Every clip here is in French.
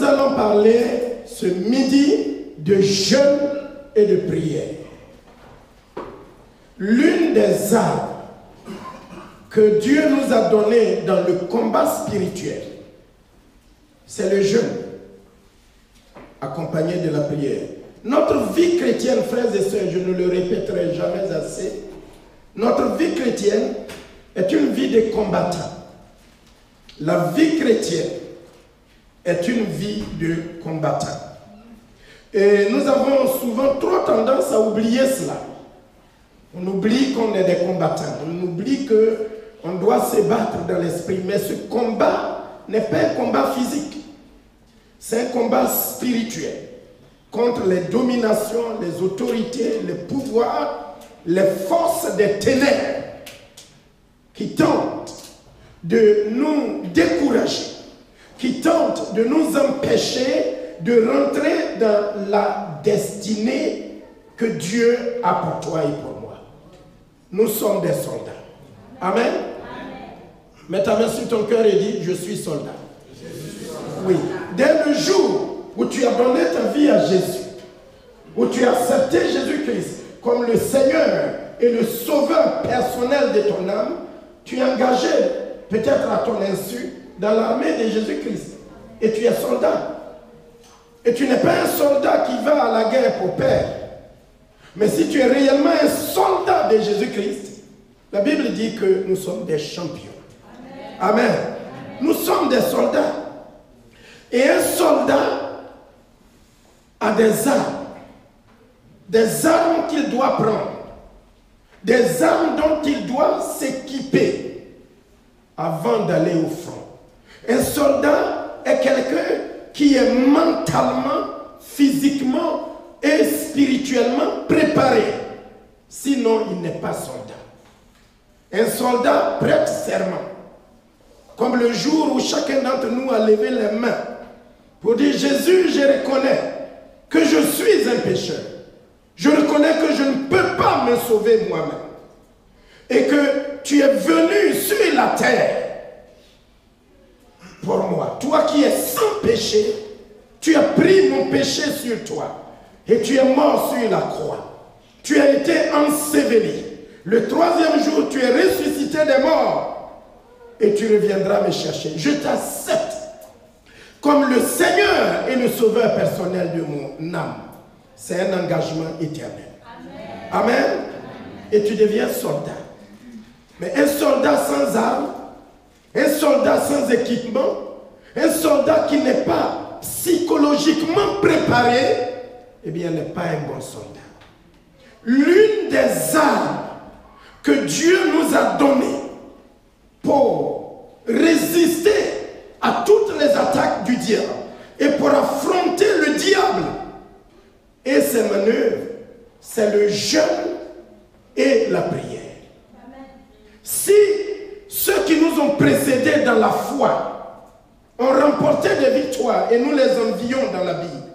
allons parler ce midi de jeûne et de prière. L'une des armes que Dieu nous a données dans le combat spirituel, c'est le jeûne, accompagné de la prière. Notre vie chrétienne, frères et sœurs, je ne le répéterai jamais assez, notre vie chrétienne est une vie de combattant. La vie chrétienne est une vie de combattant. Et nous avons souvent trop tendance à oublier cela. On oublie qu'on est des combattants. On oublie qu'on doit se battre dans l'esprit. Mais ce combat n'est pas un combat physique. C'est un combat spirituel contre les dominations, les autorités, les pouvoirs, les forces des ténèbres qui tentent de nous décourager, qui tentent de nous empêcher de rentrer dans la destinée que Dieu a pour toi et pour moi. Nous sommes des soldats. Amen. Amen. Mets ta main sur ton cœur et dis, je suis soldat. Oui. Dès le jour où tu as donné ta vie à Jésus, où tu as accepté Jésus-Christ comme le Seigneur et le Sauveur personnel de ton âme, tu es engagé, peut-être à ton insu, dans l'armée de Jésus-Christ. Et tu es soldat. Et tu n'es pas un soldat qui va à la guerre pour perdre. Mais si tu es réellement un soldat de Jésus-Christ, la Bible dit que nous sommes des champions. Amen. Amen. Nous sommes des soldats. Et un soldat a des armes qu'il doit prendre, des armes dont il doit s'équiper avant d'aller au front. Un soldat est quelqu'un qui est mentalement, physiquement et spirituellement préparé. Sinon, il n'est pas soldat. Un soldat prête serment. Comme le jour où chacun d'entre nous a levé les mains pour dire, Jésus, je reconnais que je suis un pécheur. Je reconnais que je ne peux pas me sauver moi-même. Et que tu es venu sur la terre pour moi. Toi qui es sans péché, tu as pris mon péché sur toi. Et tu es mort sur la croix. Tu as été enseveli. Le troisième jour, tu es ressuscité des morts. Et tu reviendras me chercher. Je t'accepte comme le Seigneur et le Sauveur personnel de mon âme. C'est un engagement éternel. Amen. Amen. Amen. Et tu deviens soldat. Mais un soldat sans armes, un soldat sans équipement, un soldat qui n'est pas psychologiquement préparé, eh bien, n'est pas un bon soldat. L'une des armes que Dieu nous a données pour résister à toutes les attaques du diable et pour affronter le diable et ses manœuvres, c'est le jeûne et la prière. Amen. Si ceux qui nous ont précédés dans la foi ont remporté des victoires et nous les envions dans la Bible,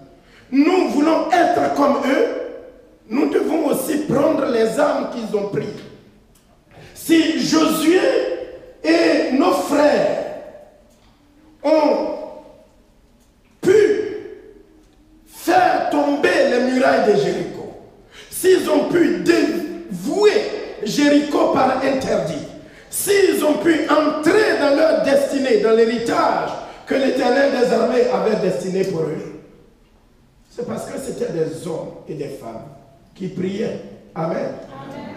nous voulons être comme eux, nous devons aussi prendre les armes qu'ils ont prises. Si Josué et nos frères ont pu faire tomber les murailles de Jéricho, s'ils ont pu dévouer Jéricho par interdit, s'ils ont pu entrer dans leur destinée, dans l'héritage que l'Éternel des armées avait destiné pour eux, c'est parce que c'était des hommes et des femmes qui priaient. Amen. Amen.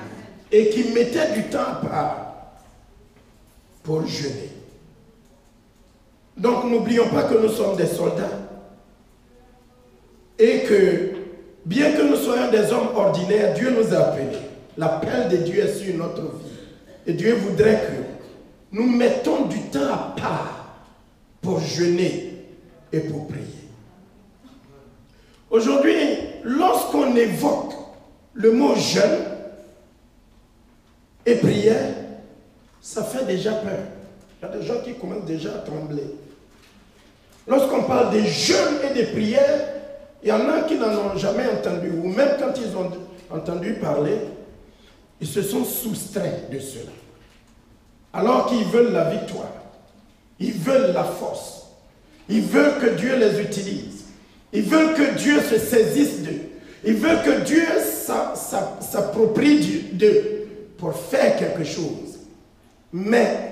Et qui mettaient du temps à part pour jeûner. Donc n'oublions pas que nous sommes des soldats et que bien que nous soyons des hommes ordinaires, Dieu nous a appelés. L'appel de Dieu est sur notre vie. Et Dieu voudrait que nous mettons du temps à part pour jeûner et pour prier. Aujourd'hui, lorsqu'on évoque le mot jeûne et prière, ça fait déjà peur. Il y a des gens qui commencent déjà à trembler. Lorsqu'on parle de jeûne et de prière, il y en a qui n'en ont jamais entendu, ou même quand ils ont entendu parler, ils se sont soustraits de cela. Alors qu'ils veulent la victoire, ils veulent la force, Ils veulent que Dieu les utilise. Ils veulent que Dieu se saisisse d'eux. Ils veulent que Dieu s'approprie d'eux pour faire quelque chose. Mais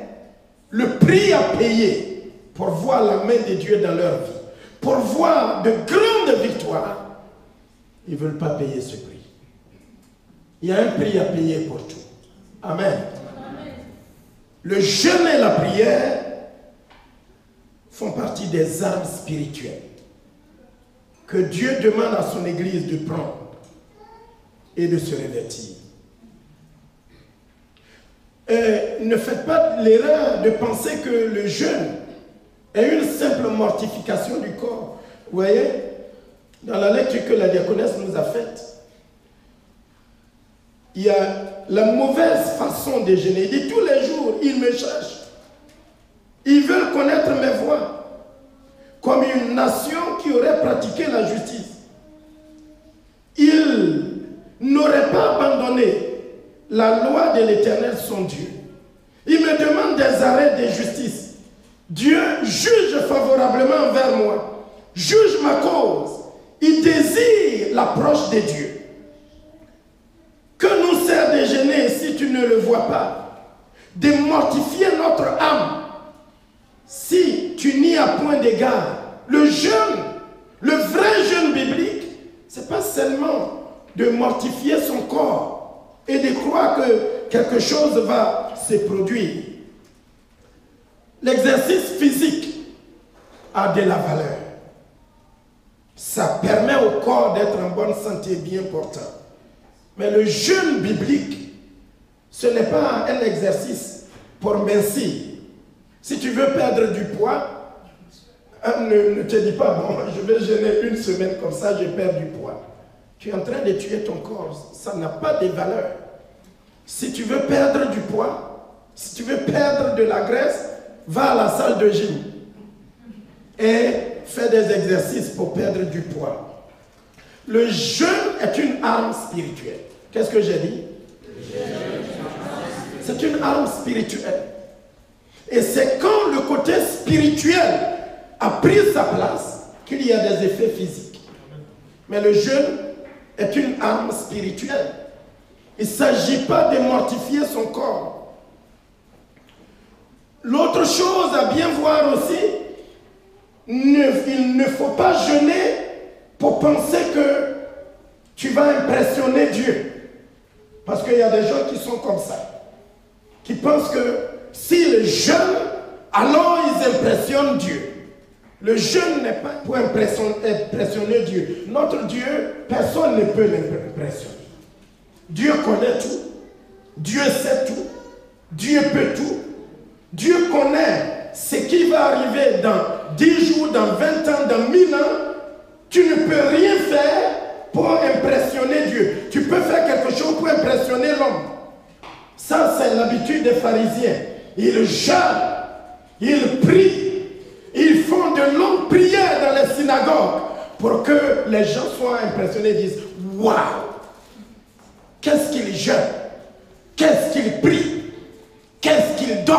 le prix à payer pour voir la main de Dieu dans leur vie, pour voir de grandes victoires, ils ne veulent pas payer ce prix. Il y a un prix à payer pour tout. Amen. Amen. Le jeûne et la prière font partie des armes spirituelles que Dieu demande à son Église de prendre et de se revêtir. Ne faites pas l'erreur de penser que le jeûne est une simple mortification du corps. Vous voyez, dans la lecture que la diaconesse nous a faite, il y a la mauvaise façon de jeûner. Il dit tous les jours, ils me cherchent. Ils veulent connaître mes voies. Comme une nation qui aurait pratiqué la justice. Ils n'auraient pas abandonné la loi de l'Éternel, son Dieu. Ils me demandent des arrêts de justice. Dieu juge favorablement envers moi. Juge ma cause. Il désire l'approche de Dieu. Que nous sert de jeûner si tu ne le vois pas? De mortifier notre âme si tu n'y as point d'égard. Le jeûne, le vrai jeûne biblique, ce n'est pas seulement de mortifier son corps et de croire que quelque chose va se produire. L'exercice physique a de la valeur. Ça permet au corps d'être en bonne santé, bien portant. Mais le jeûne biblique, ce n'est pas un exercice pour mincir. Si tu veux perdre du poids, ne te dis pas, bon, je vais jeûner une semaine comme ça, je perds du poids. Tu es en train de tuer ton corps. Ça n'a pas de valeur. Si tu veux perdre du poids, si tu veux perdre de la graisse, va à la salle de gym et fais des exercices pour perdre du poids. Le jeûne est une arme spirituelle. Qu'est-ce que j'ai dit? C'est une arme spirituelle. Et c'est quand le côté spirituel a pris sa place qu'il y a des effets physiques. Mais le jeûne est une arme spirituelle. Il ne s'agit pas de mortifier son corps. L'autre chose à bien voir aussi, il ne faut pas jeûner pour penser que tu vas impressionner Dieu. Parce qu'il y a des gens qui sont comme ça. Qui pensent que s'ils jeûnent, alors ils impressionnent Dieu. Le jeûne n'est pas pour impressionner Dieu. Notre Dieu, personne ne peut l'impressionner. Dieu connaît tout. Dieu sait tout. Dieu peut tout. Dieu connaît ce qui va arriver dans 10 jours, dans 20 ans, dans 1000 ans. Tu ne peux rien faire pour impressionner Dieu. Tu peux faire quelque chose pour impressionner l'homme. Ça, c'est l'habitude des pharisiens. Ils jeûnent, ils prient, ils font de longues prières dans les synagogues pour que les gens soient impressionnés et disent « Waouh! Qu'est-ce qu'ils jeûnent? Qu'est-ce qu'ils prient? Qu'est-ce qu'ils donnent ?»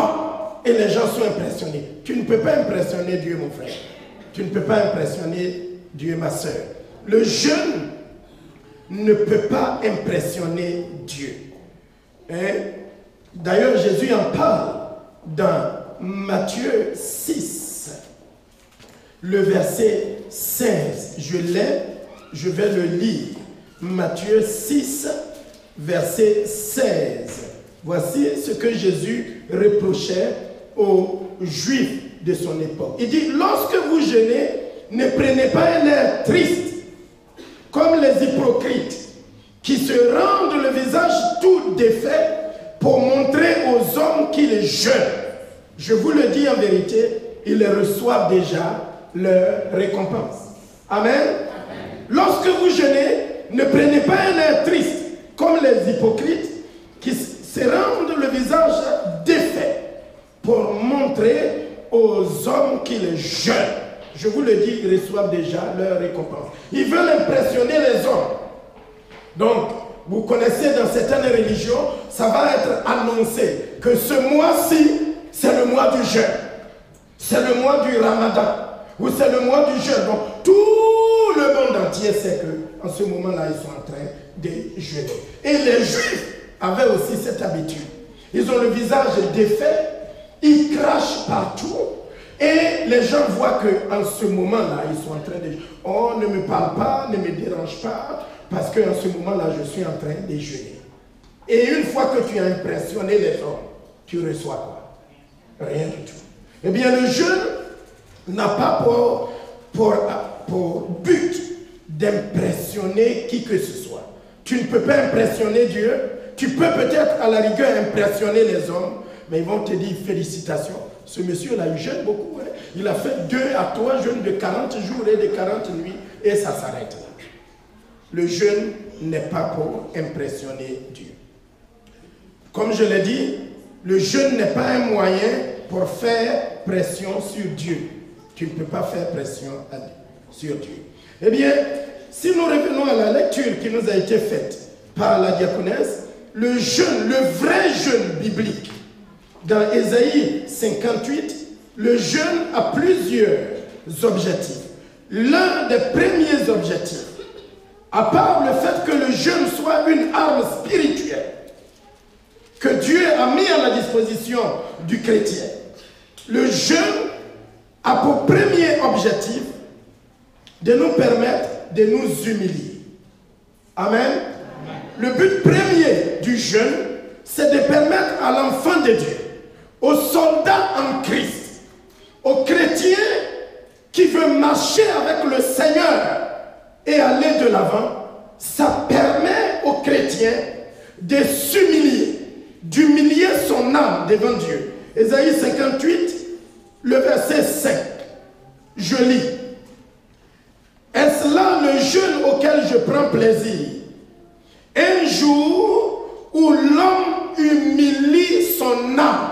Et les gens sont impressionnés. Tu ne peux pas impressionner Dieu, mon frère. Tu ne peux pas impressionner Dieu, ma soeur. Le jeûne ne peut pas impressionner Dieu. D'ailleurs, Jésus en parle dans Matthieu 6, le verset 16. Je vais le lire. Matthieu 6, verset 16. Voici ce que Jésus reprochait aux Juifs de son époque. Il dit, lorsque vous jeûnez, ne prenez pas un air triste, comme les hypocrites, qui se rendent le visage tout défait pour montrer aux hommes qu'ils jeûnent. Je vous le dis en vérité, ils reçoivent déjà leur récompense. Amen. Amen. Lorsque vous jeûnez, ne prenez pas un air triste, comme les hypocrites, qui se rendent le visage défait pour montrer aux hommes qu'ils jeûnent. Je vous le dis, ils reçoivent déjà leur récompense. Ils veulent impressionner les hommes. Donc, vous connaissez dans certaines religions, ça va être annoncé que ce mois-ci, c'est le mois du jeûne. C'est le mois du Ramadan. ou c'est le mois du jeûne. Donc tout le monde entier sait qu'en ce moment-là, ils sont en train de jeûner. Et les Juifs avaient aussi cette habitude. Ils ont le visage défait, ils crachent partout. Et les gens voient qu'en ce moment-là, ils sont en train de... Oh, ne me parle pas, ne me dérange pas, parce qu'en ce moment-là, je suis en train de jeûner. Et une fois que tu as impressionné les hommes, tu reçois quoi? Rien du tout. Eh bien, le jeûne n'a pas pour but d'impressionner qui que ce soit. Tu ne peux pas impressionner Dieu. Tu peux peut-être à la rigueur impressionner les hommes, mais ils vont te dire félicitations. Ce monsieur-là, il jeûne beaucoup. Hein? Il a fait 2 à 3 jeûnes de 40 jours et de 40 nuits, et ça s'arrête là. Le jeûne n'est pas pour impressionner Dieu. Comme je l'ai dit, le jeûne n'est pas un moyen pour faire pression sur Dieu. Tu ne peux pas faire pression sur Dieu. Eh bien, si nous revenons à la lecture qui nous a été faite par la diaconesse, le jeûne, le vrai jeûne biblique, dans Ésaïe 58, le jeûne a plusieurs objectifs. L'un des premiers objectifs, à part le fait que le jeûne soit une arme spirituelle que Dieu a mis à la disposition du chrétien, le jeûne a pour premier objectif de nous permettre de nous humilier. Amen. Le but premier du jeûne, c'est de permettre à l'enfant de Dieu, au soldat en Christ, au chrétien qui veut marcher avec le Seigneur et aller de l'avant, ça permet au chrétien de s'humilier, d'humilier son âme devant Dieu. Ésaïe 58, le verset 5, je lis. Est-ce là le jeûne auquel je prends plaisir? Un jour où l'homme humilie son âme.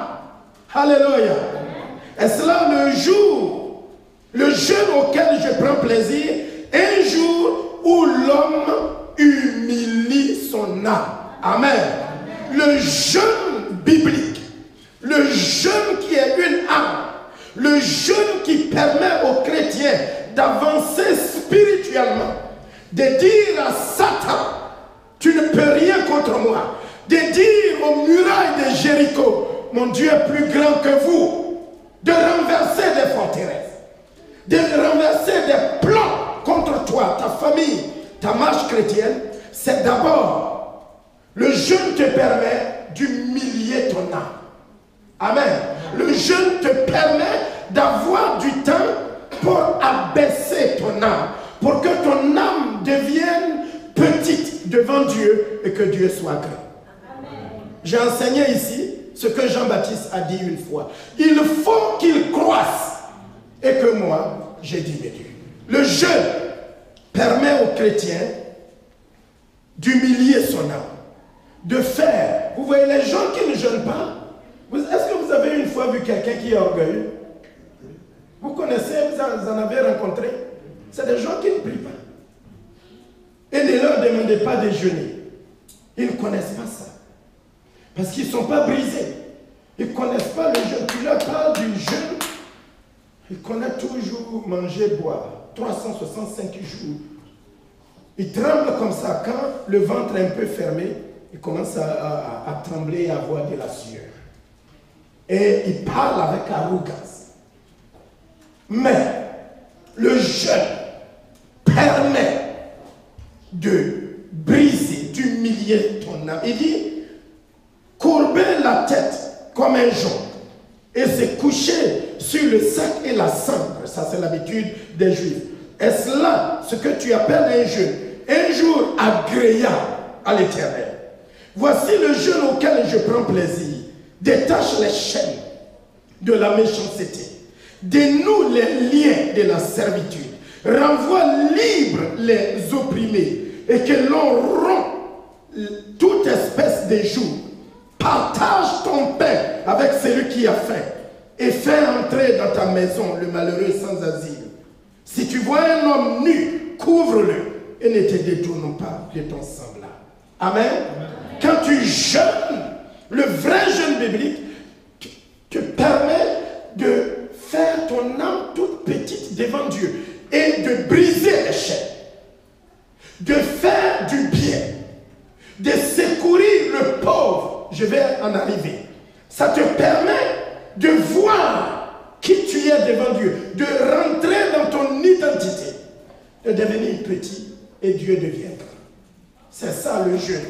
Alléluia. Est-ce là le jeûne auquel je prends plaisir? Un jour où l'homme humilie son âme. Amen. Le jeûne biblique, le jeûne qui est une âme, le jeûne qui permet aux chrétiens d'avancer spirituellement, de dire à Satan, tu ne peux rien contre moi, de dire aux murailles de Jéricho, mon Dieu est plus grand que vous, de renverser des forteresses, de renverser des plans contre toi, ta famille, ta marche chrétienne. C'est d'abord, le jeûne te permet d'humilier ton âme. Amen. Le jeûne te permet d'avoir du temps pour abaisser ton âme, pour que ton âme devienne petite devant Dieu et que Dieu soit grand. J'ai enseigné ici ce que Jean-Baptiste a dit une fois. Il faut qu'il croisse et que moi, j'ai diminue. Le jeûne permet aux chrétiens d'humilier son âme, de faire. Vous voyez, les gens qui ne jeûnent pas, est-ce que vous avez une fois vu quelqu'un qui est orgueilleux? Vous connaissez, vous en avez rencontré? C'est des gens qui ne prient pas. Et ne leur demandez pas de jeûner. Ils ne connaissent pas ça. Parce qu'ils ne sont pas brisés. Ils ne connaissent pas le jeûne. Tu leur parles du jeûne, ils connaissent toujours manger, boire. 365 jours. Ils tremblent comme ça. Quand le ventre est un peu fermé, ils commencent à trembler et à avoir de la sueur. Et ils parlent avec arrogance. Mais le jeûne permet de briser, d'humilier ton âme. Il dit, courber la tête comme un jonc et se coucher sur le sac et la cendre. Ça, c'est l'habitude des Juifs. Est-ce là ce que tu appelles un jeûne? Un jour agréable à l'Éternel. Voici le jeûne auquel je prends plaisir. Détache les chaînes de la méchanceté. Dénoue les liens de la servitude. Renvoie libre les opprimés. Et que l'on rompt toute espèce de joug. Partage ton pain avec celui qui a faim. Et fais entrer dans ta maison le malheureux sans asile. Si tu vois un homme nu, couvre-le et ne te détourne pas de ton semblable. Amen. Quand tu jeûnes, le vrai jeûne biblique te permet de faire ton âme toute petite devant Dieu et de briser les chaînes, de faire du bien, de secourir le pauvre, je vais en arriver. Ça te permet de voir qui tu es devant Dieu, de rentrer dans ton identité, de devenir petit et Dieu devient grand. C'est ça le jeûne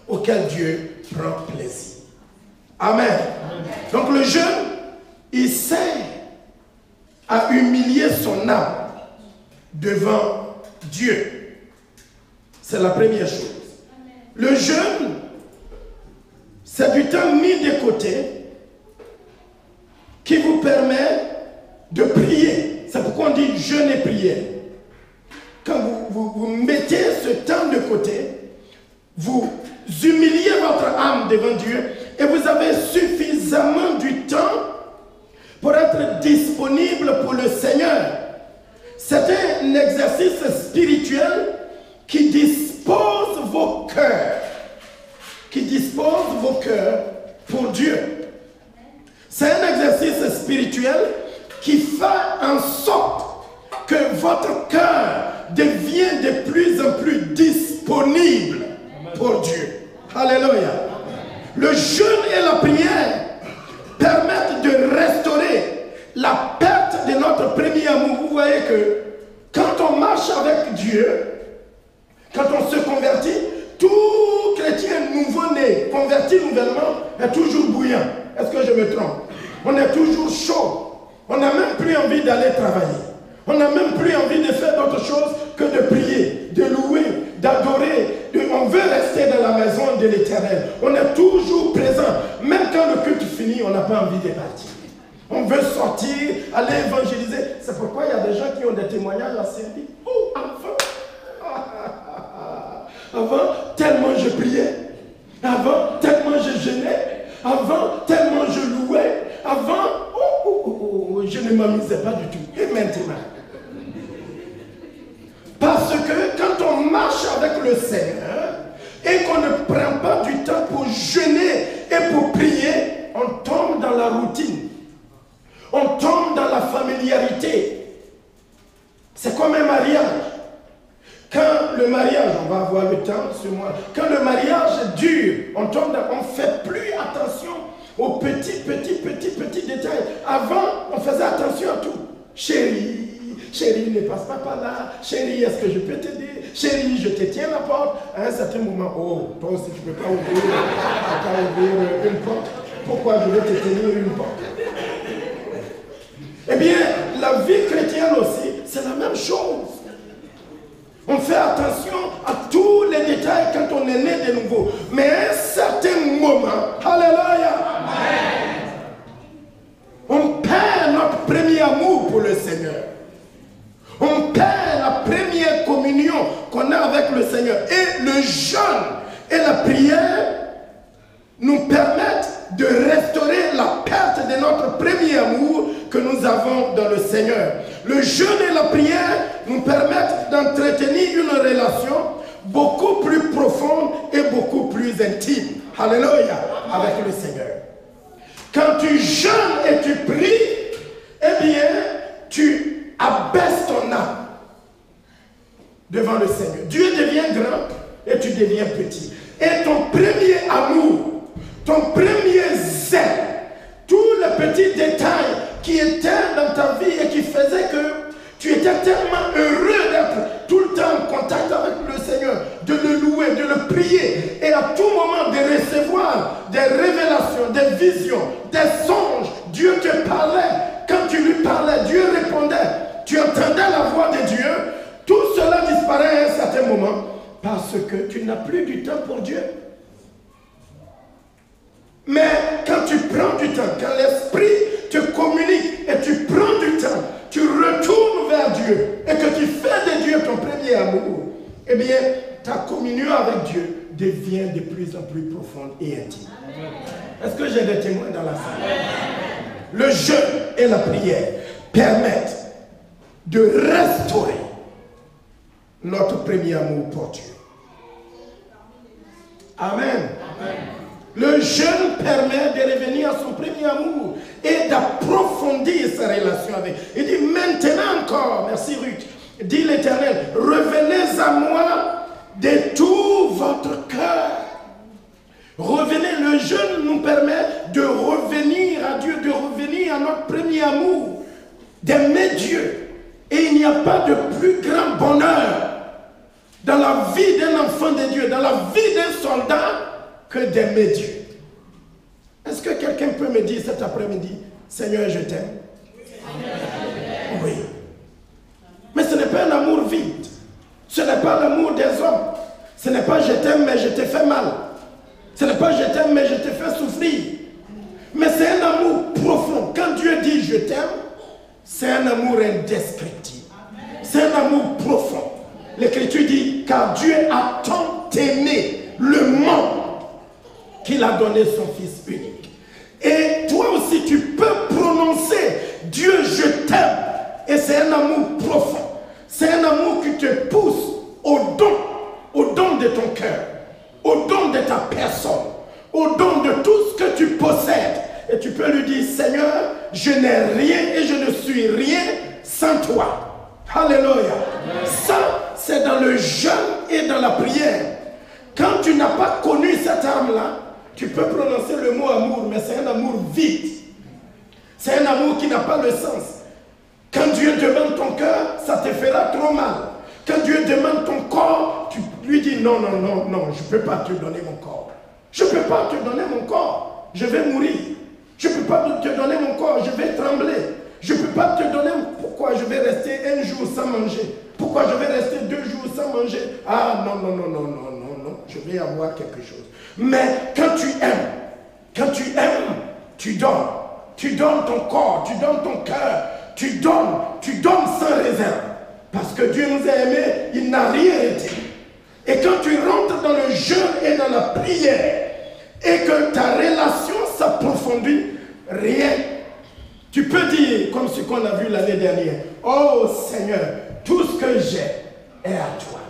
auquel Dieu prend plaisir. Amen. Donc le jeûne, il sert à humilier son âme devant Dieu. C'est la première chose. Le jeûne, c'est du temps mis de côté qui vous permet de prier. C'est pourquoi on dit jeûne et prière. Quand vous mettez ce temps de côté, vous humiliez votre âme devant Dieu et vous avez suffisamment du temps pour être disponible pour le Seigneur. C'est un exercice spirituel qui dispose vos cœurs. Qui dispose vos cœurs pour Dieu. C'est un exercice spirituel qui fait en sorte que votre cœur devienne de plus en plus disponible pour Dieu. Alléluia. Le jeûne et la prière permettent de restaurer la perte de notre premier amour. Vous voyez que quand on marche avec Dieu, quand on se convertit, tout chrétien nouveau-né, converti nouvellement, est toujours bouillant. Est-ce que je me trompe? On est toujours chaud. On n'a même plus envie d'aller travailler. On n'a même plus envie de faire d'autre chose que de prier, de louer, d'adorer. On veut rester dans la maison de l'Éternel. On est toujours présent. Même quand le culte finit, on n'a pas envie de partir. On veut sortir, aller évangéliser. C'est pourquoi il y a des gens qui ont des témoignages à servir. Oh, avant, tellement je priais. Avant, tellement je jeûnais. Avant, tellement je louais. Avant, je ne m'amusais pas du tout. Et maintenant? Parce que quand on marche avec le Seigneur et qu'on ne prend pas du temps pour jeûner et pour prier, on tombe dans la routine. On tombe dans la familiarité. C'est comme un mariage. Quand le mariage, on va avoir le temps ce mois, quand le mariage dure, on ne fait plus attention aux petits détails. Avant, on faisait attention à tout. Chérie, ne passe pas par là. Chérie, est-ce que je peux t'aider? Chérie, je te tiens la porte. À un certain moment, oh, toi aussi, tu ne peux pas ouvrir une porte. Pourquoi je vais te tenir une porte? Eh bien, la vie chrétienne aussi, c'est la même chose. On fait attention à tous les détails quand on est né de nouveau. Mais à un certain moment, alléluia, on perd notre premier amour pour le Seigneur. On perd la première communion qu'on a avec le Seigneur. Et le jeûne et la prière nous permettent de restaurer la perte de notre premier amour que nous avons dans le Seigneur. Le jeûne et la prière nous permettent d'entretenir une relation beaucoup plus profonde et beaucoup plus intime. Alléluia, avec le Seigneur. Quand tu jeûnes et tu pries, eh bien, tu abaisses ton âme devant le Seigneur. Dieu devient grand et tu deviens petit. Et ton premier amour, ton premier zèle, tous les petits détails qui étaient dans ta vie et qui faisaient que tu étais tellement heureux d'être tout le temps en contact avec le Seigneur, de le louer, de le prier, et à tout moment de recevoir des révélations, des visions, des songes. Dieu te parlait. Quand tu lui parlais, Dieu répondait. Tu entendais la voix de Dieu. Tout cela disparaît à un certain moment parce que tu n'as plus du temps pour Dieu. Mais quand tu prends du temps, quand l'Esprit te communique et tu prends du temps, tu retournes vers Dieu et que tu fais de Dieu ton premier amour, eh bien, ta communion avec Dieu devient de plus en plus profonde et intime. Est-ce que j'ai des témoins dans la salle? Le jeûne et la prière permettent de restaurer notre premier amour pour Dieu. Amen. Amen. Le jeûne permet de revenir à son premier amour et d'approfondir sa relation avec. Il dit maintenant premier amour d'aimer Dieu. Et il n'y a pas de plus grand bonheur dans la vie d'un enfant de Dieu, dans la vie d'un soldat, que d'aimer Dieu. Est-ce que quelqu'un peut me dire cet après-midi, Seigneur, je t'aime? Oui. Mais ce n'est pas un amour vide. Ce n'est pas l'amour des hommes. Ce n'est pas je t'aime mais je t'ai fait mal. Ce n'est pas je t'aime mais je t'ai fait souffrir. Mais c'est un amour profond. Quand Dieu dit je t'aime, c'est un amour indescriptible. C'est un amour profond. L'Écriture dit car Dieu a tant aimé le monde qu'il a donné son Fils unique. Et toi aussi tu peux prononcer Dieu je t'aime. Et c'est un amour profond. C'est un amour qui te pousse au don de ton cœur, au don de ta personne, au don de tout ce que tu possèdes. Et tu peux lui dire, Seigneur, je n'ai rien et je ne suis rien sans toi. Alléluia. Ça, c'est dans le jeûne et dans la prière. Quand tu n'as pas connu cette arme-là, tu peux prononcer le mot amour, mais c'est un amour vide. C'est un amour qui n'a pas le sens. Quand Dieu demande ton cœur, ça te fera trop mal. Quand Dieu demande ton corps, tu lui dis non, non, non, non, je ne peux pas te donner mon corps. Je ne peux pas te donner mon corps. Je vais mourir. Je ne peux pas te donner mon corps. Je vais trembler. Je ne peux pas te donner pourquoi je vais rester un jour sans manger. Pourquoi je vais rester 2 jours sans manger. Ah non, non, non, non, non, non, non. Je vais avoir quelque chose. Mais quand tu aimes, tu donnes. Tu donnes ton corps, tu donnes ton cœur. Tu donnes sans réserve. Parce que Dieu nous a aimés, il n'a rien été. Et quand tu rentres dans le jeûne et dans la prière, et que ta relation s'approfondit, rien. Tu peux dire, comme ce qu'on a vu l'année dernière, oh Seigneur, tout ce que j'ai est à toi.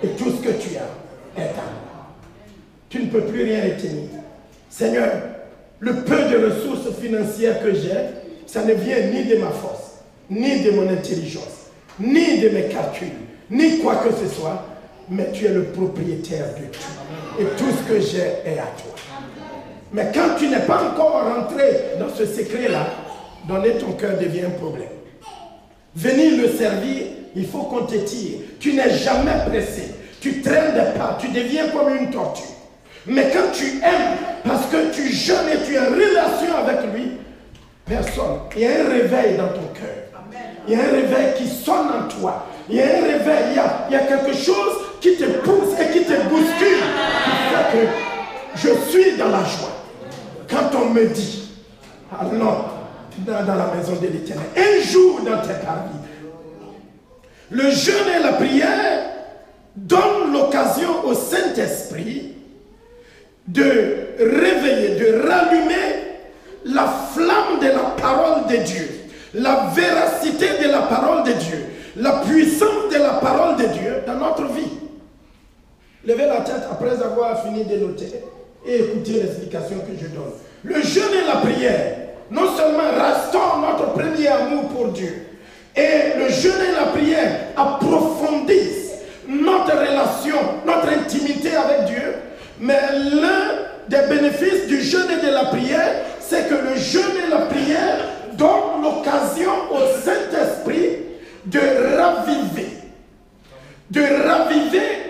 Et tout ce que tu as est à moi. Tu ne peux plus rien retenir. Seigneur, le peu de ressources financières que j'ai, ça ne vient ni de ma force, ni de mon intelligence, ni de mes calculs, ni quoi que ce soit, mais tu es le propriétaire de tout. Et tout ce que j'ai est à toi. Mais quand tu n'es pas encore rentré dans ce secret-là, donner ton cœur devient un problème. Venir le servir, il faut qu'on te tire. Tu n'es jamais pressé. Tu traînes des pas, tu deviens comme une tortue. Mais quand tu aimes, parce que tu jeûnes et tu es en relation avec lui, personne. Il y a un réveil dans ton cœur. Il y a un réveil qui sonne en toi. Il y a un réveil, il y a quelque chose qui te pousse et qui te bouscule. Qui fait que je suis dans la joie. Quand on me dit, allons dans la maison de l'Éternel, un jour dans tes parvis, le jeûne et la prière donnent l'occasion au Saint-Esprit de réveiller, de rallumer la flamme de la parole de Dieu. La véracité de la parole de Dieu, la puissance de la parole de Dieu dans notre vie. Levez la tête après avoir fini de noter et écoutez l'explication que je donne. Le jeûne et la prière, non seulement restaurent notre premier amour pour Dieu, et le jeûne et la prière approfondissent notre relation, notre intimité avec Dieu, mais l'un des bénéfices du jeûne et de la prière, c'est que le jeûne et la prière donne l'occasion au Saint-Esprit de raviver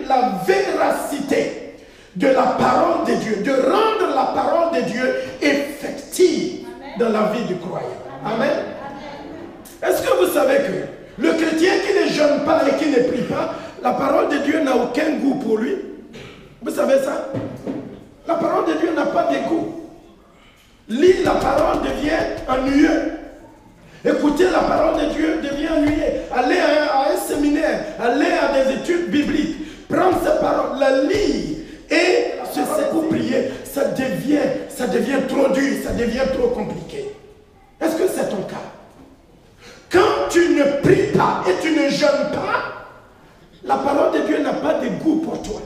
la véracité de la parole de Dieu, de rendre la parole de Dieu effective dans la vie du croyant. Amen. Est-ce que vous savez que le chrétien qui ne jeûne pas et qui ne prie pas, la parole de Dieu n'a aucun goût pour lui? Vous savez ça? La parole de Dieu n'a pas de goût. Lire la parole devient ennuyeux. Écouter la parole de Dieu devient ennuyeux. Aller à un séminaire, aller à des études bibliques, prendre cette parole, la lire et se s'approprier, ça devient trop dur, ça devient trop compliqué. Est-ce que c'est ton cas? Quand tu ne pries pas et tu ne jeûnes pas, la parole de Dieu n'a pas de goût pour toi.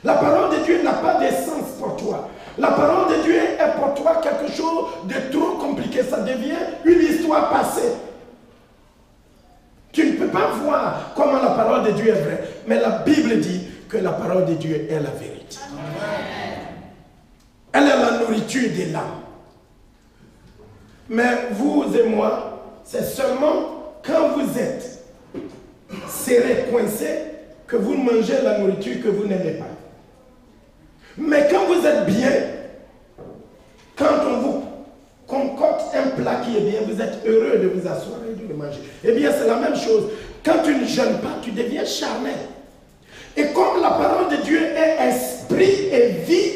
La parole de Dieu n'a pas d'essence pour toi. La parole de Dieu est pour toi quelque chose de trop compliqué. Ça devient une histoire passée. Tu ne peux pas voir comment la parole de Dieu est vraie. Mais la Bible dit que la parole de Dieu est la vérité. Amen. Elle est la nourriture de l'âme. Mais vous et moi, c'est seulement quand vous êtes serré, coincé, que vous mangez la nourriture que vous n'aimez pas. Mais quand vous êtes bien, quand on vous concocte un plat qui est bien, vous êtes heureux de vous asseoir et de le manger. Eh bien, c'est la même chose. Quand tu ne jeûnes pas, tu deviens charnel. Et comme la parole de Dieu est esprit et vie,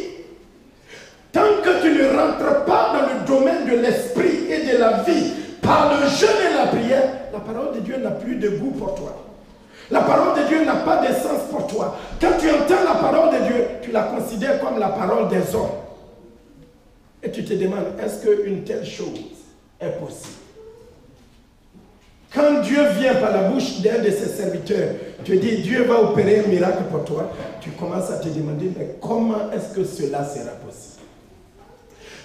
tant que tu ne rentres pas dans le domaine de l'esprit et de la vie, par le jeûne et la prière, la parole de Dieu n'a plus de goût pour toi. La parole de Dieu n'a pas d'essence pour toi. Quand tu entends la parole de Dieu, tu la considères comme la parole des hommes. Et tu te demandes, est-ce qu'une telle chose est possible? Quand Dieu vient par la bouche d'un de ses serviteurs, tu dis, Dieu va opérer un miracle pour toi, tu commences à te demander, mais comment est-ce que cela sera possible?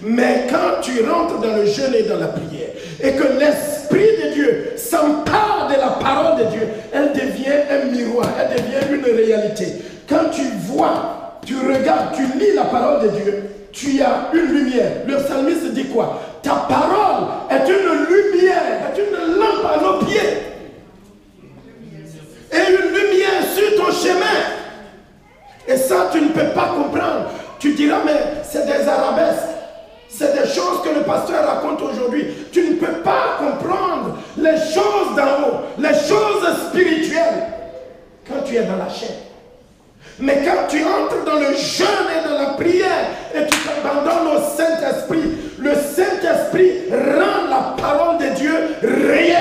Mais quand tu rentres dans le jeûne et dans la prière, et que l'Esprit de Dieu s'empare de la parole de Dieu, elle devient un miroir, elle devient une réalité. Quand tu vois, tu regardes, tu lis la parole de Dieu, tu as une lumière. Le psalmiste dit quoi? Ta parole est une lumière, est une lampe à nos pieds. Et une lumière sur ton chemin. Et ça, tu ne peux pas comprendre. Tu diras, mais c'est des arabesques. C'est des choses que le pasteur raconte aujourd'hui. Tu ne peux pas comprendre les choses d'en haut, les choses spirituelles, quand tu es dans la chair. Mais quand tu entres dans le jeûne et dans la prière et tu t'abandonnes au Saint-Esprit, le Saint-Esprit rend la parole de Dieu réelle.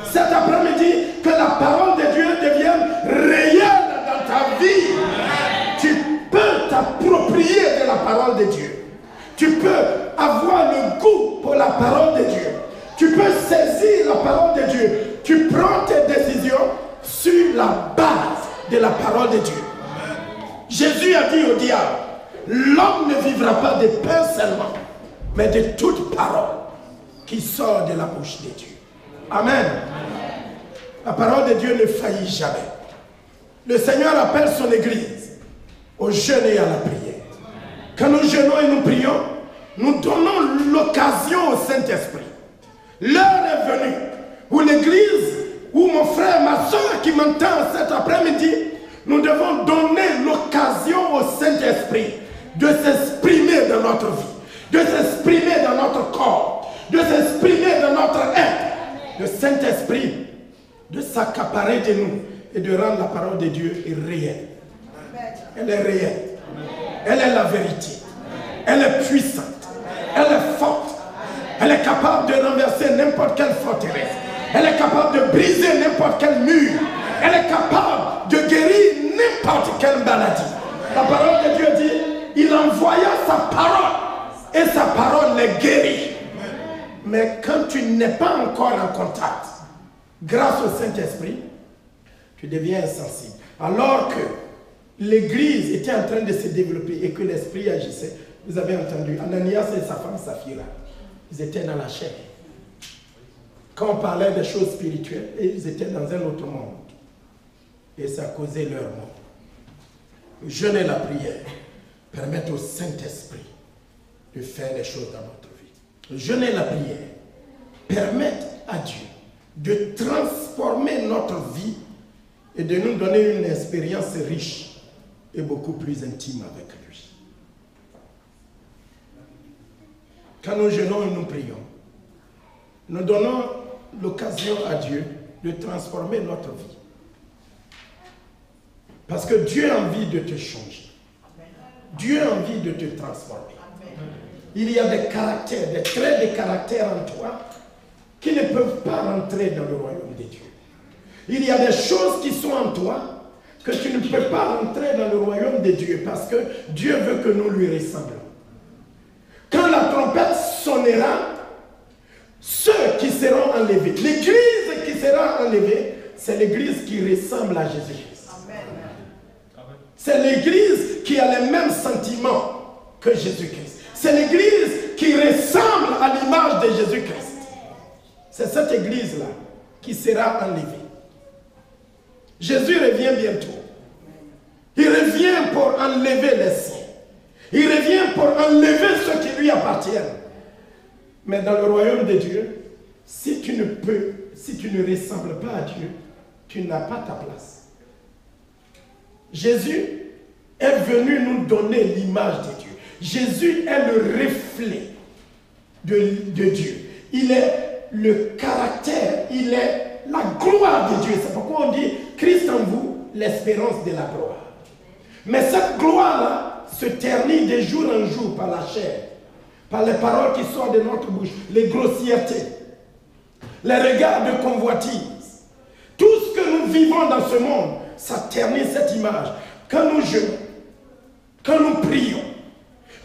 Cet après-midi, que la parole de Dieu devienne réelle dans ta vie. Tu peux t'approprier de la parole de Dieu. Tu peux avoir le goût pour la parole de Dieu. Tu peux saisir la parole de Dieu. Tu prends tes décisions sur la base de la parole de Dieu. Jésus a dit au diable, l'homme ne vivra pas de pain seulement, mais de toute parole qui sort de la bouche de Dieu. Amen. La parole de Dieu ne faillit jamais. Le Seigneur appelle son église au jeûne et à la prière. Quand nous jeûnons et nous prions, nous donnons l'occasion au Saint-Esprit. L'heure est venue où l'église, où mon frère, ma soeur qui m'entend cet après-midi, nous devons donner l'occasion au Saint-Esprit de s'exprimer dans notre vie, de s'exprimer dans notre corps, de s'exprimer dans notre être. Le Saint-Esprit de s'accaparer de nous et de rendre la parole de Dieu réelle. Elle est réelle. Elle est la vérité. Elle est puissante. Elle est forte. Elle est capable de renverser n'importe quelle forteresse. Elle est capable de briser n'importe quel mur. Elle est capable de guérir n'importe quelle maladie. La parole de Dieu dit, il envoya sa parole et sa parole les guérit. Mais quand tu n'es pas encore en contact, grâce au Saint-Esprit, tu deviens insensible. Alors que l'église était en train de se développer et que l'esprit agissait, vous avez entendu, Ananias et sa femme Saphira, ils étaient dans la chair. Quand on parlait des choses spirituelles, ils étaient dans un autre monde. Et ça causait leur mort. Le jeûne et la prière permettent au Saint-Esprit de faire les choses dans notre vie. Le jeûne et la prière permettent à Dieu de transformer notre vie et de nous donner une expérience riche et beaucoup plus intime avec lui. Quand nous jeûnons et nous prions, nous donnons l'occasion à Dieu de transformer notre vie. Parce que Dieu a envie de te changer. Dieu a envie de te transformer. Il y a des caractères, des traits de caractère en toi qui ne peuvent pas rentrer dans le royaume de Dieu. Il y a des choses qui sont en toi que tu ne peux pas rentrer dans le royaume de Dieu parce que Dieu veut que nous lui ressemblons. Quand la trompette sonnera, ceux qui seront enlevés, l'église qui sera enlevée, c'est l'église qui ressemble à Jésus-Christ. C'est l'église qui a les mêmes sentiments que Jésus-Christ. C'est l'église qui ressemble à l'image de Jésus-Christ. C'est cette église-là qui sera enlevée. Jésus revient bientôt. Il revient pour enlever les siens. Il revient pour enlever ceux qui lui appartiennent. Mais dans le royaume de Dieu, si tu ne ressembles pas à Dieu, tu n'as pas ta place. Jésus est venu nous donner l'image de Dieu. Jésus est le reflet de Dieu. Il est le caractère, il est la gloire de Dieu. C'est pourquoi on dit Christ en vous, l'espérance de la gloire. Mais cette gloire-là se ternit de jour en jour par la chair, par les paroles qui sortent de notre bouche, les grossièretés, les regards de convoitise. Tout ce que nous vivons dans ce monde, ça ternit cette image. Quand nous jeûnons, quand nous prions,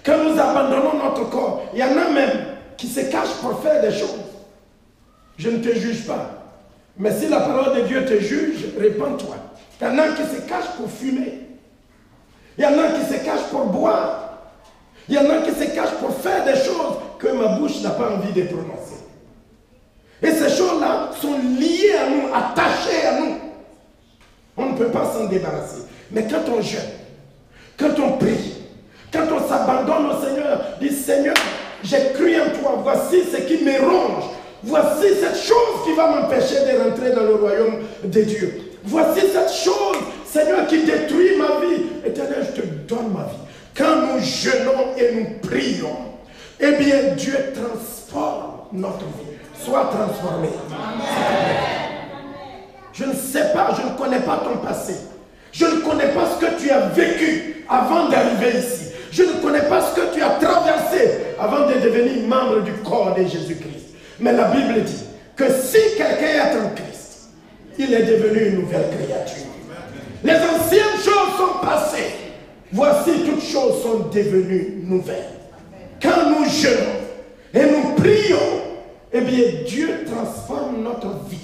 quand nous abandonnons notre corps, il y en a même qui se cachent pour faire des choses. Je ne te juge pas. Mais si la parole de Dieu te juge, répands-toi. Il y en a qui se cachent pour fumer. Il y en a qui se cachent pour boire. Il y en a qui se cachent pour faire des choses que ma bouche n'a pas envie de prononcer. Et ces choses-là sont liées à nous, attachées à nous. On ne peut pas s'en débarrasser. Mais quand on jeûne, quand on prie, quand on s'abandonne au Seigneur, dit Seigneur, j'ai cru en toi, voici ce qui me ronge. Voici cette chose qui va m'empêcher de rentrer dans le royaume de Dieu. Voici cette chose, Seigneur, qui détruit ma vie. Éternel, je te donne ma vie. Quand nous jeûnons et nous prions, eh bien, Dieu transforme notre vie. Sois transformé. Je ne sais pas, je ne connais pas ton passé. Je ne connais pas ce que tu as vécu avant d'arriver ici. Je ne connais pas ce que tu as traversé avant de devenir membre du corps de Jésus-Christ. Mais la Bible dit que si quelqu'un est en Christ, il est devenu une nouvelle créature. Les anciennes choses sont passées. Voici, toutes choses sont devenues nouvelles. Quand nous jeûnons et nous prions, eh bien, Dieu transforme notre vie.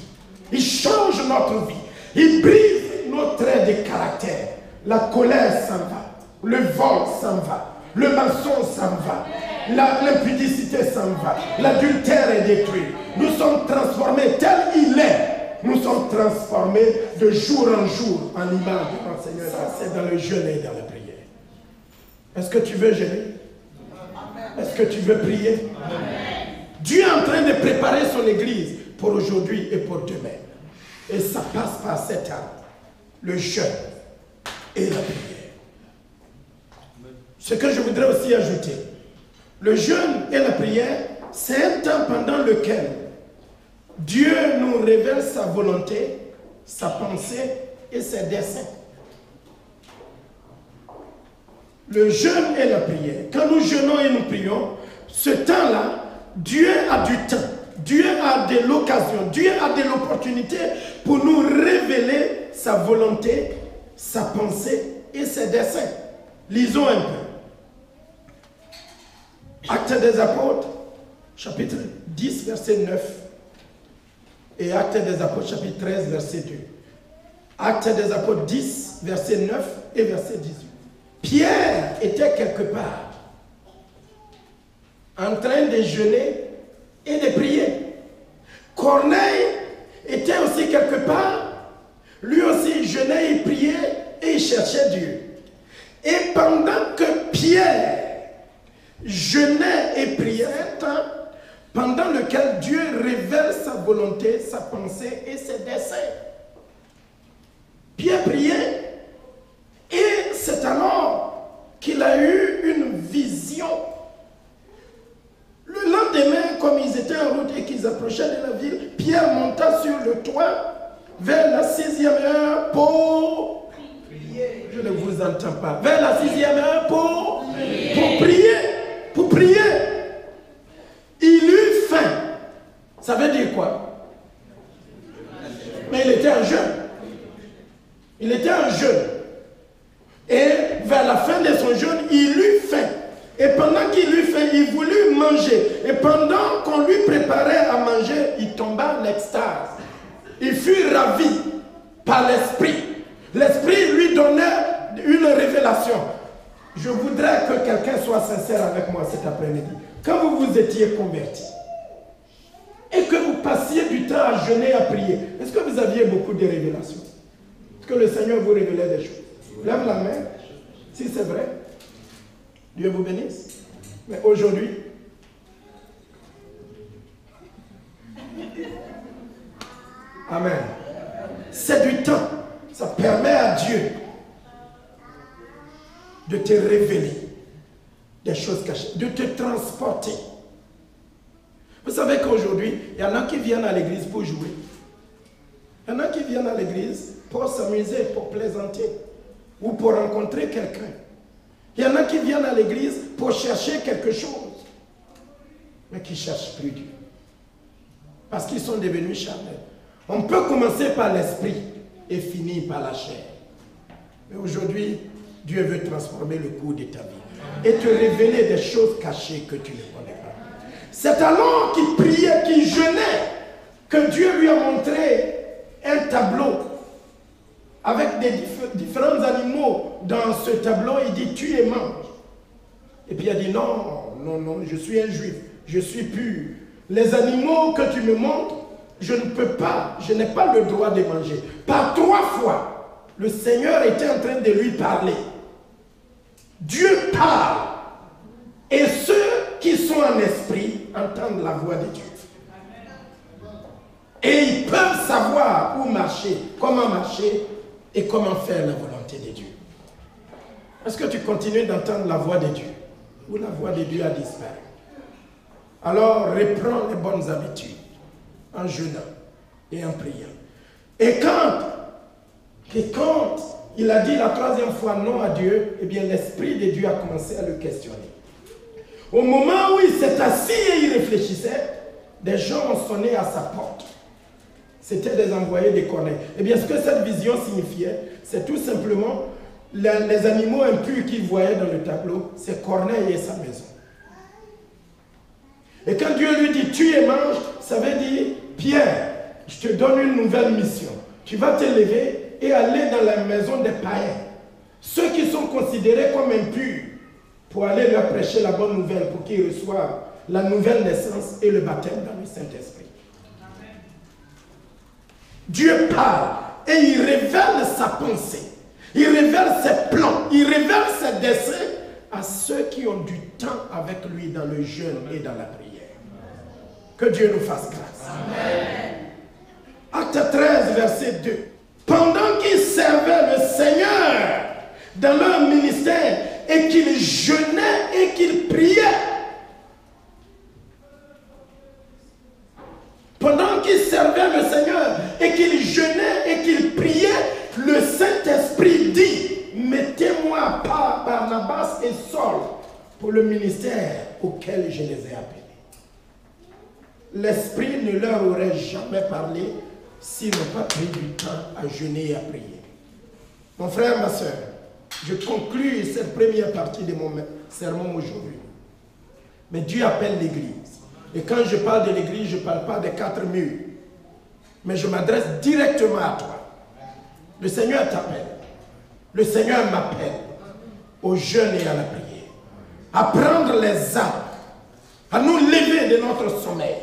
Il change notre vie. Il brise nos traits de caractère. La colère s'en va. Le vol s'en va. Le mensonge s'en va. L'impudicité s'en va. L'adultère est détruit. Nous sommes transformés tel il est. Nous sommes transformés de jour en jour en image de notre Seigneur. Ça, c'est dans le jeûne et dans la prière. Est-ce que tu veux jeûner? Est-ce que tu veux prier? Dieu est en train de préparer son église pour aujourd'hui et pour demain. Et ça passe par cet art, le jeûne et la prière. Ce que je voudrais aussi ajouter, le jeûne et la prière, c'est un temps pendant lequel Dieu nous révèle sa volonté, sa pensée et ses desseins. Le jeûne et la prière, quand nous jeûnons et nous prions, ce temps-là, Dieu a du temps, Dieu a de l'occasion, Dieu a de l'opportunité pour nous révéler sa volonté, sa pensée et ses desseins. Lisons un peu. Actes des Apôtres, chapitre 10, verset 9. Et Actes des Apôtres, chapitre 13, verset 2. Actes des Apôtres 10, verset 9 et verset 18. Pierre était quelque part en train de jeûner et de prier. Corneille était aussi quelque part. Lui aussi il jeûnait, il priait et il cherchait Dieu. Et pendant que Pierre jeûnait et priait, un temps pendant lequel Dieu révèle sa volonté, sa pensée et ses desseins. Pierre priait et c'est alors qu'il a eu une vision. Le lendemain, comme ils étaient en route et qu'ils approchaient de la ville, Pierre monta sur le toit vers la 6e heure pour prier. Je ne vous entends pas. Vers la 6e heure pour prier. Pour prier. Il eut faim. Ça veut dire quoi? Mais il était en jeûne. Il était en jeûne. Et vers la fin de son jeûne, il eut faim. Et pendant qu'il eut faim, il voulut manger. Et pendant qu'on lui préparait à manger, il tomba en extase. Il fut ravi par l'Esprit. L'Esprit lui donnait une révélation. Je voudrais que quelqu'un soit sincère avec moi cet après-midi. Quand vous vous étiez converti et que vous passiez du temps à jeûner, à prier, est-ce que vous aviez beaucoup de révélations? Est-ce que le Seigneur vous révélait des choses? Lève la main, si c'est vrai. Dieu vous bénisse. Mais aujourd'hui, Amen. C'est du temps. Ça permet à Dieu de te révéler des choses cachées, de te transporter. Vous savez qu'aujourd'hui, il y en a qui viennent à l'église pour jouer. Il y en a qui viennent à l'église pour s'amuser, pour plaisanter ou pour rencontrer quelqu'un. Il y en a qui viennent à l'église pour chercher quelque chose, mais qui ne cherchent plus Dieu. Parce qu'ils sont devenus charnels. On peut commencer par l'esprit et finir par la chair. Mais aujourd'hui, Dieu veut transformer le cours de ta vie et te révéler des choses cachées que tu ne connais pas. C'est alors qu'il priait, qu'il jeûnait, que Dieu lui a montré un tableau avec des différents animaux. Dans ce tableau, il dit tue et mange. Et puis il a dit non, non, non, je suis un juif, je suis pur. Les animaux que tu me montres, je ne peux pas, je n'ai pas le droit de manger. Par 3 fois, le Seigneur était en train de lui parler. Dieu parle. Et ceux qui sont en esprit entendent la voix de Dieu. Et ils peuvent savoir où marcher et comment faire la volonté de Dieu. Est-ce que tu continues d'entendre la voix de Dieu ou la voix de Dieu a disparu? Alors reprends les bonnes habitudes en jeûnant et en priant. Et quand il a dit la 3e fois non à Dieu, eh bien l'Esprit de Dieu a commencé à le questionner. Au moment où il s'est assis et il réfléchissait, des gens ont sonné à sa porte. C'était des envoyés de Corneille. Eh bien, ce que cette vision signifiait, c'est tout simplement les animaux impurs qu'il voyait dans le tableau, c'est Corneille et sa maison. Et quand Dieu lui dit, tue et mange, ça veut dire, Pierre, je te donne une nouvelle mission. Tu vas te lever et aller dans la maison des païens. Ceux qui sont considérés comme impurs, pour aller leur prêcher la bonne nouvelle, pour qu'ils reçoivent la nouvelle naissance et le baptême dans le Saint-Esprit. Dieu parle et il révèle sa pensée. Il révèle ses plans, il révèle ses desseins à ceux qui ont du temps avec lui dans le jeûne et dans la prière. Que Dieu nous fasse grâce. Amen. Acte 13, verset 2. Pendant qu'ils servaient le Seigneur dans leur ministère et qu'ils jeûnaient et qu'ils priaient, pendant qu'ils servaient le Seigneur et qu'ils jeûnaient et qu'ils priaient, le Saint-Esprit dit, mettez-moi à part Barnabas et Saul pour le ministère auquel je les ai appelés. L'Esprit ne leur aurait jamais parlé s'ils n'ont pas pris du temps à jeûner et à prier. Mon frère, ma soeur, je conclus cette première partie de mon sermon aujourd'hui. Mais Dieu appelle l'Église. Et quand je parle de l'Église, je ne parle pas des 4 murs. Mais je m'adresse directement à toi. Le Seigneur t'appelle. Le Seigneur m'appelle au jeûne et à la prière. À prendre les armes. À nous lever de notre sommeil.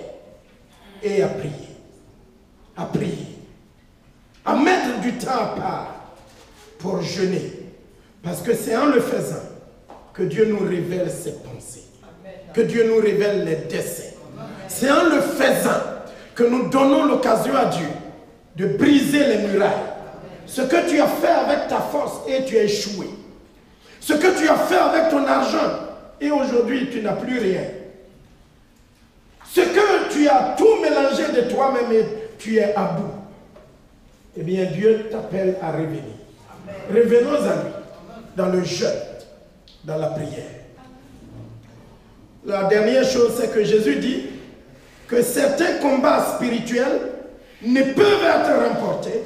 Et à prier. À prier. À mettre du temps à part pour jeûner. Parce que c'est en le faisant que Dieu nous révèle ses pensées. Que Dieu nous révèle les desseins. C'est en le faisant que nous donnons l'occasion à Dieu de briser les murailles. Ce que tu as fait avec ta force et tu as échoué. Ce que tu as fait avec ton argent et aujourd'hui tu n'as plus rien. Ce que tu as tout mélangé de toi-même et tu es à bout. Eh bien Dieu t'appelle à revenir. Revenons à lui dans le jeûne, dans la prière. La dernière chose, c'est que Jésus dit que certains combats spirituels ne peuvent être remportés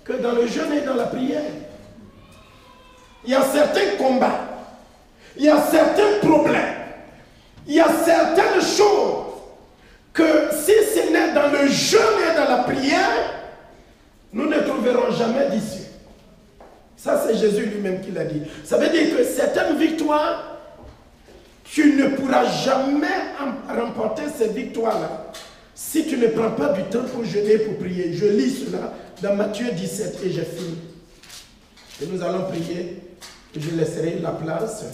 que dans le jeûne et dans la prière. Il y a certains combats, il y a certains problèmes, il y a certaines choses que si ce n'est dans le jeûne et dans la prière, nous ne trouverons jamais d'issue. Ça, c'est Jésus lui-même qui l'a dit. Ça veut dire que certaines victoires, tu ne pourras jamais remporter ces victoires-là si tu ne prends pas du temps pour jeûner, pour prier. Je lis cela dans Matthieu 17 et j'ai fini. Et nous allons prier et je laisserai la place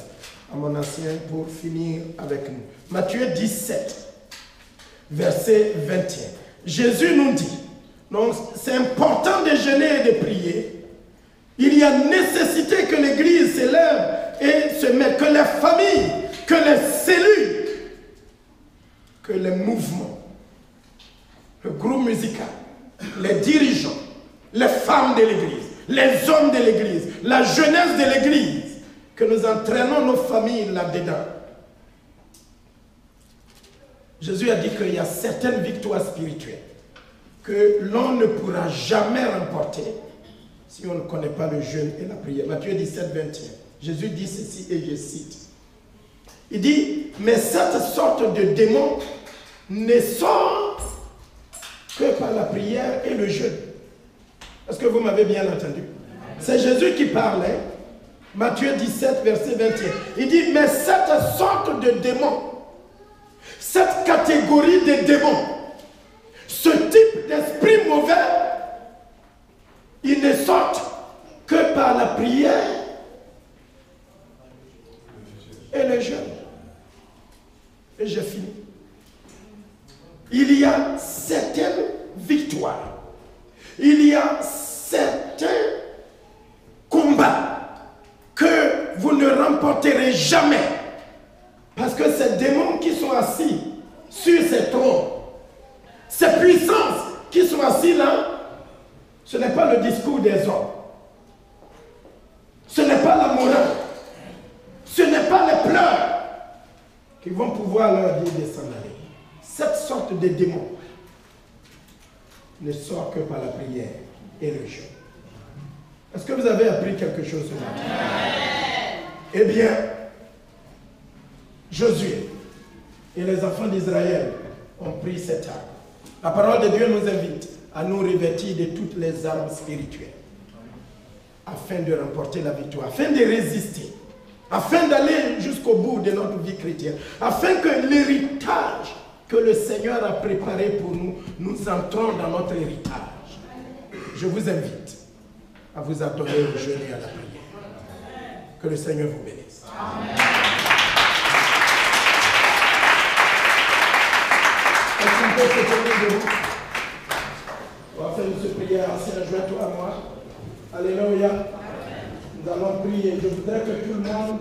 à mon ancien pour finir avec nous. Matthieu 17, verset 21. Jésus nous dit, Donc c'est important de jeûner et de prier. Il y a nécessité que l'Église s'élève et se mette, que les familles, que les cellules, que les mouvements, le groupe musical, les dirigeants, les femmes de l'Église, les hommes de l'Église, la jeunesse de l'Église, que nous entraînons nos familles là-dedans. Jésus a dit qu'il y a certaines victoires spirituelles que l'on ne pourra jamais remporter si on ne connaît pas le jeûne et la prière. Matthieu 17, 21. Jésus dit ceci et je cite. Il dit, mais cette sorte de démon ne sort que par la prière et le jeûne. Est-ce que vous m'avez bien entendu? C'est Jésus qui parlait. Matthieu 17, verset 21. Il dit, mais cette sorte de démon, cette catégorie de démons, ce type d'esprit mauvais, ils ne sortent que par la prière et le jeûne. Et je finis. Il y a certaines victoires. Il y a certains combats que vous ne remporterez jamais. Parce que ces démons qui sont assis sur ces trônes, ces puissances qui sont assis là, ce n'est pas le discours des hommes. Ce n'est pas la morale. Ce n'est pas les pleurs qui vont pouvoir leur dire de s'en aller. Cette sorte de démon ne sort que par la prière et le jeûne. Est-ce que vous avez appris quelque chose ce matin? Eh bien, Josué et les enfants d'Israël ont pris cette arme. La parole de Dieu nous invite à nous revêtir de toutes les armes spirituelles afin de remporter la victoire, afin de résister, afin d'aller jusqu'au bout de notre vie chrétienne, afin que l'héritage que le Seigneur a préparé pour nous, nous entrons dans notre héritage. Je vous invite à vous adonner au jeûne et à la prière. Que le Seigneur vous bénisse. Amen. Est-ce qu'on peut se tenir debout? On va faire une prière ancienne, joins-toi à moi. Alléluia. Nous allons prier. Je voudrais que tout le monde